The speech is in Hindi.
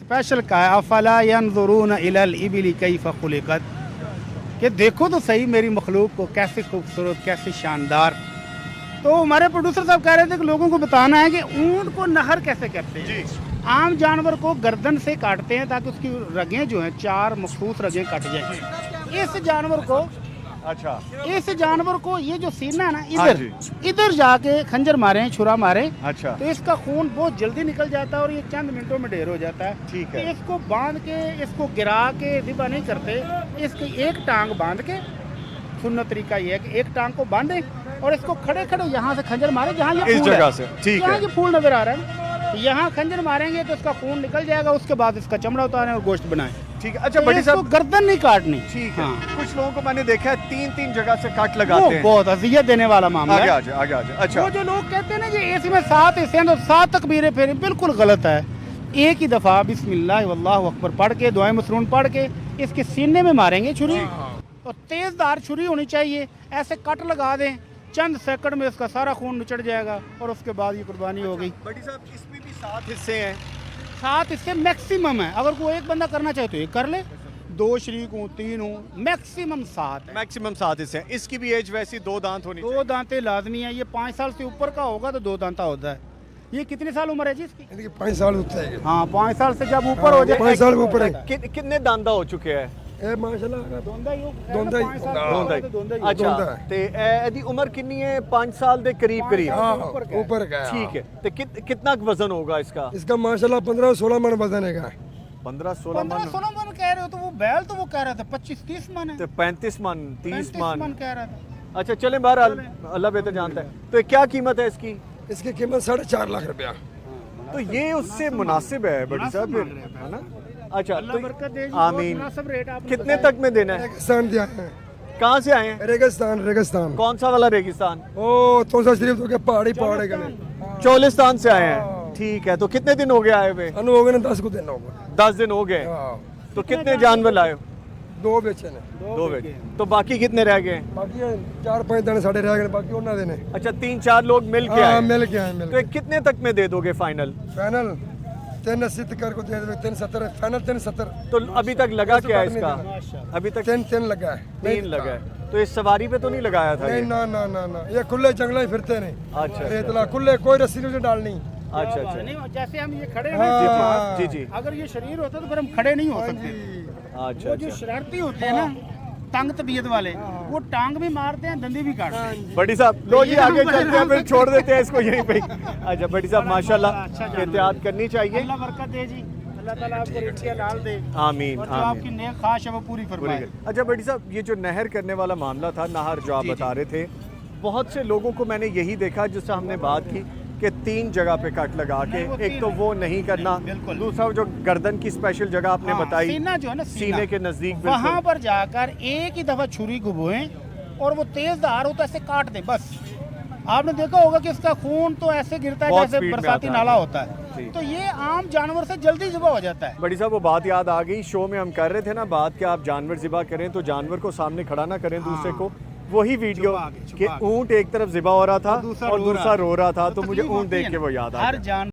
स्पेशल कहा है, अफला यंजुरून इलल इबिली कैफ खुलिकत, कि देखो तो सही मेरी मखलूक को, कैसे खूबसूरत कैसे शानदार। तो हमारे प्रोड्यूसर साहब कह रहे थे कि लोगों को बताना है कि ऊँट को नहर कैसे कहते हैं। आम जानवर को गर्दन से काटते हैं ताकि उसकी रगें जो हैं 4 मखसूस रगें कट जाएं। इस जानवर को इस जानवर को ये जो सीना है ना, इधर जाके खंजर मारे, छुरा मारे, तो इसका खून बहुत जल्दी निकल जाता है और ये चंद मिनटों में ढेर हो जाता है। ठीक है। इसको बांध के, इसको गिरा के ज़िबा नहीं करते, इसकी एक टांग बांध के, सुन्नत तरीका ये है कि एक टांग को बांधे और इसको खड़े खड़े यहाँ से खंजर मारे, जहाँ ये इस जगह से, ठीक है, ये फूल नजर आ रहा है, यहाँ खंजर मारेंगे तो इसका खून निकल जाएगा। उसके बाद इसका चमड़ा उतारें और गोश्त बनाएं। ठीक है। अच्छा बड़ी साहब, गर्दन नहीं काटनी। ठीक है। कुछ लोगों को मैंने देखा है 3-3 जगह से कट लगाते हैं, बहुत अजियत देने वाला मामला है। आगे आगे। अच्छा, वो जो लोग कहते हैं ना कि इसमें 7 हिस्से हैं तो 7 तकबीरें फेरें, बिल्कुल गलत है। एक ही दफा बिस्मिल्लाह वल्लाहु अकबर पढ़ के, दुआए मसरून पढ़ के इसके सीने में मारेंगे छुरी, तो तेजदार छुरी होनी चाहिए। ऐसे कट लगा दें, चंद सेकंड में इसका सारा खून निचड़ जाएगा और उसके बाद ये कुर्बानी हो गई। बड़ी साहब, इसमें भी 7 हिस्से हैं? 7 हिस्से मैक्सिमम है। अगर कोई एक बंदा करना चाहे तो एक कर ले, 2 शरीक हूँ, 3 हूँ, मैक्सिमम 7 है। मैक्सिमम 7 हिस्से हैं। इसकी भी एज वैसी 2 दांत होनी चाहिए। 2 दांतें लाजमी है। ये 5 साल से ऊपर का होगा तो 2 दांता होता है। ये कितने साल उम्र है जी इसकी? 5 साल होता है। हाँ, 5 साल से जब ऊपर हो जाए, 5 साल ऊपर है। कितने दांदा हो चुके हैं? माशाल्लाह दोंदा ही हो, दोंदा ही। 5 साल का होगा तो दोंदा ही हो। अच्छा, ते एदी उम्र कितनी है? 5 साल दे करीब करीब। हाँ, ऊपर का है। ठीक है। तो कितना वजन होगा इसका? इसका माशाल्लाह 15-16 मन वजन है। 15-16 मन 15-16 मन कह रहे हो तो वो बैल तो वो कह रहा था 25-30 मन है। तो 35 मन, 30 मन। कह रहा था। अच्छा चलें, बहरहाल अल्लाह बेहतर जानता है। तो क्या कीमत है इसकी? इसकी कीमत 4.5 लाख रुपया। तो ये उससे मुनासिब है बड़ी साहब, है ना? अच्छा, तो आमीन। कितने तक में देना है? रेगिस्तान दिया है। कहाँ से आए हैं? रेगिस्तान। कौन सा वाला रेगिस्तान? ओ तोसा शरीफ तो के पहाड़ी है गले। चोलिस्तान से आए हैं। ठीक है। तो कितने दिन हो गए आए हुए? अनु हो गए ना 10 को दिन हो गए। 10 दिन हो गए। तो कितने जानवर लाए हो? 2 बेचे ने। 2 बेचे। तो बाकी कितने रह गए? बाकी 4-5 दिन साढ़े रह गए, बाकी उन्ना देने। अच्छा, 3-4 लोग मिल के आए? मिल के आए। तो कितने तक में दे दोगे फाइनल? फाइनल 380 कर को दे दे। 370 फाइनल 370। तो अभी तक लगा क्या है इसका? अभी तक 3 लगा है। 3 लगा है। तो इस सवारी पे तो नहीं लगाया था? नहीं, ना ये खुले जंगल ही फिरते नहीं। अच्छा, रेतला खुले, कोई रस्सी नहीं डालनी। अच्छा। नहीं, जैसे हम ये खड़े हैं ना, जी। अगर ये शरीर होता तो फिर हम खड़े नहीं हो सकते। अच्छा, वो जो शरारती होते हैं ना, तंग तबीयत वाले, वो टांग भी मारते हैं, दंदी भी काटते हैं। बड़ी साहब, लो जी आगे चलते हैं, फिर छोड़ देते हैं इसको यहीं पे। अच्छा बड़ी साहब, माशाल्लाह, एहतियात करनी चाहिए। अल्लाह बरकत दे जी, अल्लाह ताला आपको रिज़्क़ लाल दे। आमीन और जो आपकी नेक ख्वाहिश है वो पूरी फरमाए। अच्छा बड़ी साहब, ये जो नहर करने वाला मामला था, नहर जो आप बता रहे थे, बहुत से लोगों को मैंने यही देखा जिससे हमने बात की कि 3 जगह पे कट लगा के, एक तो वो नहीं करना, दूसरा जो गर्दन की स्पेशल जगह आपने बताई, सीना जो है ना, सीने के नजदीक, वहाँ पर जाकर एक ही दफा छुरी घुबोएं और वो तेज धार होता है, ऐसे काट दें बस। आपने देखा होगा कि इसका खून तो ऐसे गिरता है जैसे बरसाती नाला होता है। तो ये आम जानवर से जल्दी ज़िबा हो जाता है। बड़ी साहब, वो बात याद आ गई, शो में हम कर रहे थे ना बात कि आप जानवर ज़िबा करें तो जानवर को सामने खड़ा ना करें दूसरे को। वही वीडियो कि ऊँट एक तरफ ज़िबा हो रहा था और दूसरा रो रहा था, तो मुझे ऊँट देख के वो याद आ गया।